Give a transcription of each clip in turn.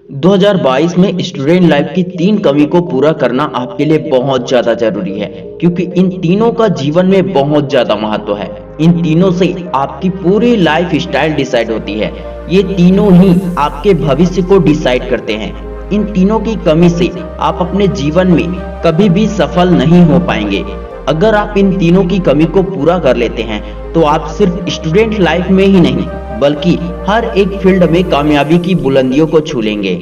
2022 में student life की 3 कमी को पूरा करना आपके लिए बहुत ज्यादा जरूरी है, क्योंकि इन तीनों का जीवन में बहुत ज्यादा महत्व है। इन तीनों से आपकी पूरी लाइफ स्टाइल डिसाइड होती है। ये तीनों ही आपके भविष्य को डिसाइड करते हैं। इन तीनों की कमी से आप अपने जीवन में कभी भी सफल नहीं हो पाएंगे। अगर आप इन तीनों की कमी को पूरा कर लेते हैं तो आप सिर्फ स्टूडेंट लाइफ में ही नहीं बल्कि हर एक फील्ड में कामयाबी की बुलंदियों को छू लेंगे।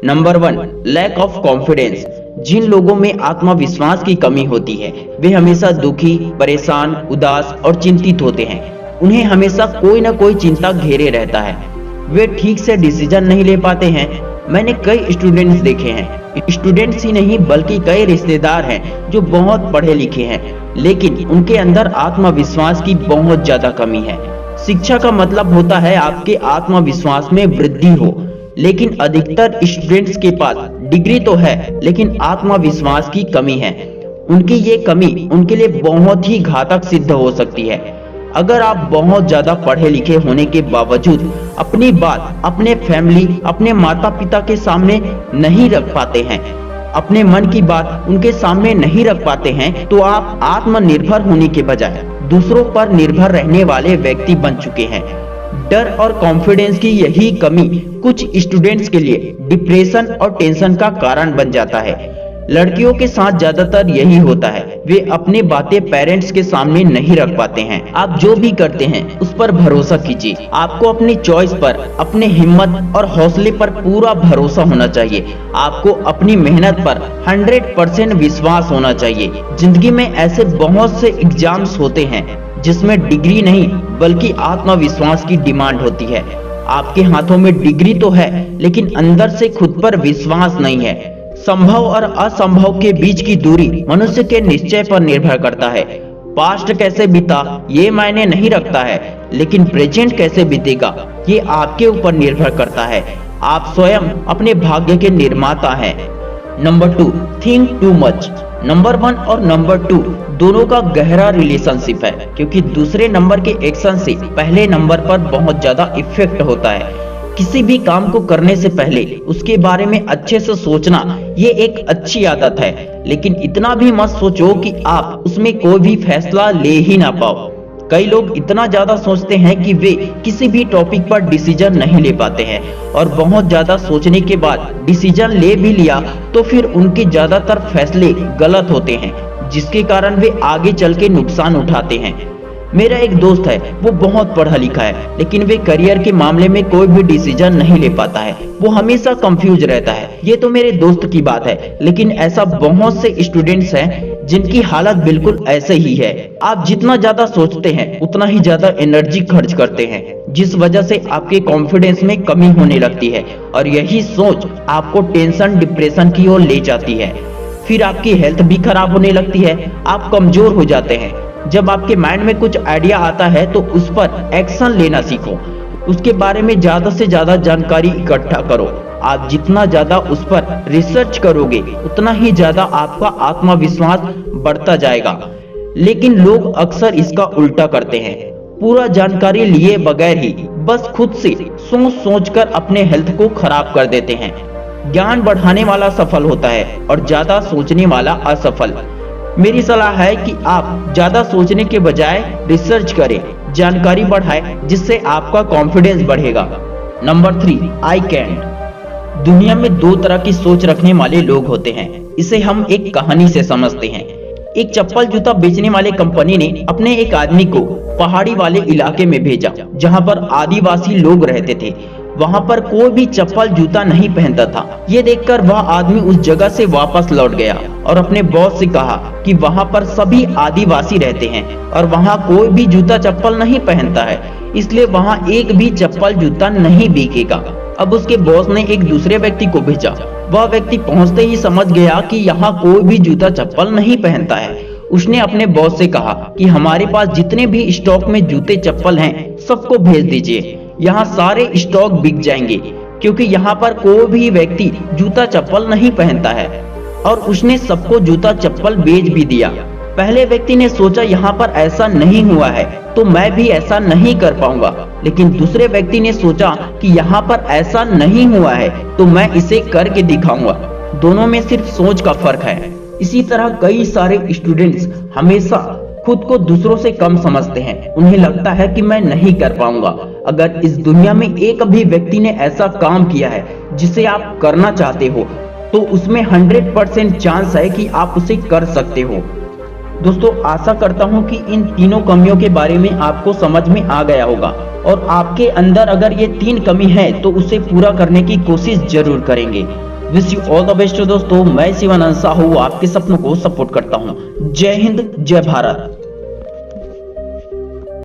Number 1, lack of confidence. जिन लोगों में आत्मविश्वास की कमी होती है वे हमेशा दुखी, परेशान, उदास और चिंतित होते हैं। उन्हें हमेशा कोई ना कोई चिंता घेरे रहता है। वे ठीक से डिसीजन नहीं ले पाते हैं। मैंने कई स्टूडेंट्स देखे हैं, स्टूडेंट्स ही नहीं बल्कि कई रिश्तेदार हैं जो बहुत पढ़े लिखे हैं, लेकिन उनके अंदर आत्मविश्वास की बहुत ज्यादा कमी है। शिक्षा का मतलब होता है आपके आत्मविश्वास में वृद्धि हो, लेकिन अधिकतर स्टूडेंट्स के पास डिग्री तो है लेकिन आत्मविश्वास की कमी है। उनकी ये कमी उनके लिए बहुत ही घातक सिद्ध हो सकती है। अगर आप बहुत ज्यादा पढ़े लिखे होने के बावजूद अपनी बात अपने फैमिली, अपने माता पिता के सामने नहीं रख पाते हैं, अपने मन की बात उनके सामने नहीं रख पाते हैं, तो आप आत्मनिर्भर होने के बजाय दूसरों पर निर्भर रहने वाले व्यक्ति बन चुके हैं। डर और कॉन्फिडेंस की यही कमी कुछ स्टूडेंट्स के लिए डिप्रेशन और टेंशन का कारण बन जाता है। लड़कियों के साथ ज्यादातर यही होता है, वे अपनी बातें पेरेंट्स के सामने नहीं रख पाते हैं। आप जो भी करते हैं उस पर भरोसा कीजिए। आपको अपनी चॉइस पर, अपने हिम्मत और हौसले पर पूरा भरोसा होना चाहिए। आपको अपनी मेहनत पर 100% विश्वास होना चाहिए। जिंदगी में ऐसे बहुत से एग्जाम्स होते हैं जिसमें डिग्री नहीं बल्कि आत्मविश्वास की डिमांड होती है। आपके हाथों में डिग्री तो है लेकिन अंदर से खुद पर विश्वास नहीं है। संभव और असंभव के बीच की दूरी मनुष्य के निश्चय पर निर्भर करता है। पास्ट कैसे बीता ये मायने नहीं रखता है, लेकिन प्रेजेंट कैसे बीतेगा ये आपके ऊपर निर्भर करता है। आप स्वयं अपने भाग्य के निर्माता हैं। Number 2, think too much. Number 1 और नंबर 2 दोनों का गहरा रिलेशनशिप है, क्योंकि दूसरे नंबर के एक्शन से पहले नंबर पर बहुत ज्यादा इफेक्ट होता है। किसी भी काम को करने से पहले उसके बारे में अच्छे से सोचना ये एक अच्छी आदत है, लेकिन इतना भी मत सोचो कि आप उसमें कोई भी फैसला ले ही ना पाओ। कई लोग इतना ज्यादा सोचते हैं कि वे किसी भी टॉपिक पर डिसीजन नहीं ले पाते हैं, और बहुत ज्यादा सोचने के बाद डिसीजन ले भी लिया तो फिर उनके ज्यादातर फैसले गलत होते हैं, जिसके कारण वे आगे चल के नुकसान उठाते हैं। मेरा एक दोस्त है, वो बहुत पढ़ा लिखा है लेकिन वे करियर के मामले में कोई भी डिसीजन नहीं ले पाता है। वो हमेशा कंफ्यूज रहता है। ये तो मेरे दोस्त की बात है, लेकिन ऐसा बहुत से स्टूडेंट्स हैं जिनकी हालत बिल्कुल ऐसे ही है। आप जितना ज्यादा सोचते हैं उतना ही ज्यादा एनर्जी खर्च करते हैं, जिस वजह से आपके कॉन्फिडेंस में कमी होने लगती है, और यही सोच आपको टेंशन, डिप्रेशन की ओर ले जाती है। फिर आपकी हेल्थ भी खराब होने लगती है, आप कमजोर हो जाते हैं। जब आपके माइंड में कुछ आइडिया आता है तो उस पर एक्शन लेना सीखो। उसके बारे में ज्यादा से ज्यादा जानकारी इकट्ठा करो। आप जितना ज्यादा उस पर रिसर्च करोगे उतना ही ज्यादा आपका आत्मविश्वास बढ़ता जाएगा। लेकिन लोग अक्सर इसका उल्टा करते हैं, पूरा जानकारी लिए बगैर ही बस खुद से सोच सोच कर अपने हेल्थ को खराब कर देते हैं। ज्ञान बढ़ाने वाला सफल होता है और ज्यादा सोचने वाला असफल। मेरी सलाह है कि आप ज्यादा सोचने के बजाय रिसर्च करें, जानकारी बढ़ाएं, जिससे आपका कॉन्फिडेंस बढ़ेगा। Number 3, I can't. दुनिया में 2 तरह की सोच रखने वाले लोग होते हैं। इसे हम एक कहानी से समझते हैं। एक चप्पल जूता बेचने वाले कंपनी ने अपने एक आदमी को पहाड़ी वाले इलाके में भेजा जहां पर आदिवासी लोग रहते थे। वहां पर कोई भी चप्पल जूता नहीं पहनता था। ये देखकर वह आदमी उस जगह से वापस लौट गया और अपने बॉस से कहा कि वहां पर सभी आदिवासी रहते हैं और वहां कोई भी जूता चप्पल नहीं पहनता है, इसलिए वहां एक भी चप्पल जूता नहीं बिकेगा। अब उसके बॉस ने एक दूसरे व्यक्ति को भेजा। वह व्यक्ति पहुंचते ही समझ गया कि यहाँ कोई भी जूता चप्पल नहीं पहनता है। उसने अपने बॉस से कहा कि हमारे पास जितने भी स्टॉक में जूते चप्पल हैं सबको भेज दीजिए, यहाँ सारे स्टॉक बिक जाएंगे, क्योंकि यहाँ पर कोई भी व्यक्ति जूता चप्पल नहीं पहनता है। और उसने सबको जूता चप्पल बेच भी दिया। पहले व्यक्ति ने सोचा यहाँ पर ऐसा नहीं हुआ है तो मैं भी ऐसा नहीं कर पाऊंगा, लेकिन दूसरे व्यक्ति ने सोचा कि यहाँ पर ऐसा नहीं हुआ है तो मैं इसे करके दिखाऊंगा। दोनों में सिर्फ सोच का फर्क है। इसी तरह कई सारे स्टूडेंट्स हमेशा खुद को दूसरों से कम समझते हैं। उन्हें लगता है कि मैं नहीं कर पाऊंगा। अगर इस दुनिया में एक भी व्यक्ति ने ऐसा काम किया है जिसे आप करना चाहते हो तो उसमें 100% चांस है कि आप उसे कर सकते हो। दोस्तों, आशा करता हूं कि इन तीनों कमियों के बारे में आपको समझ में आ गया होगा और आपके अंदर अगर ये 3 कमी है तो उसे पूरा करने की कोशिश जरूर करेंगे। Wish you all the best दोस्तों। मैं शिवानंद साहू आपके सपनों को सपोर्ट करता हूं। जय हिंद, जय भारत।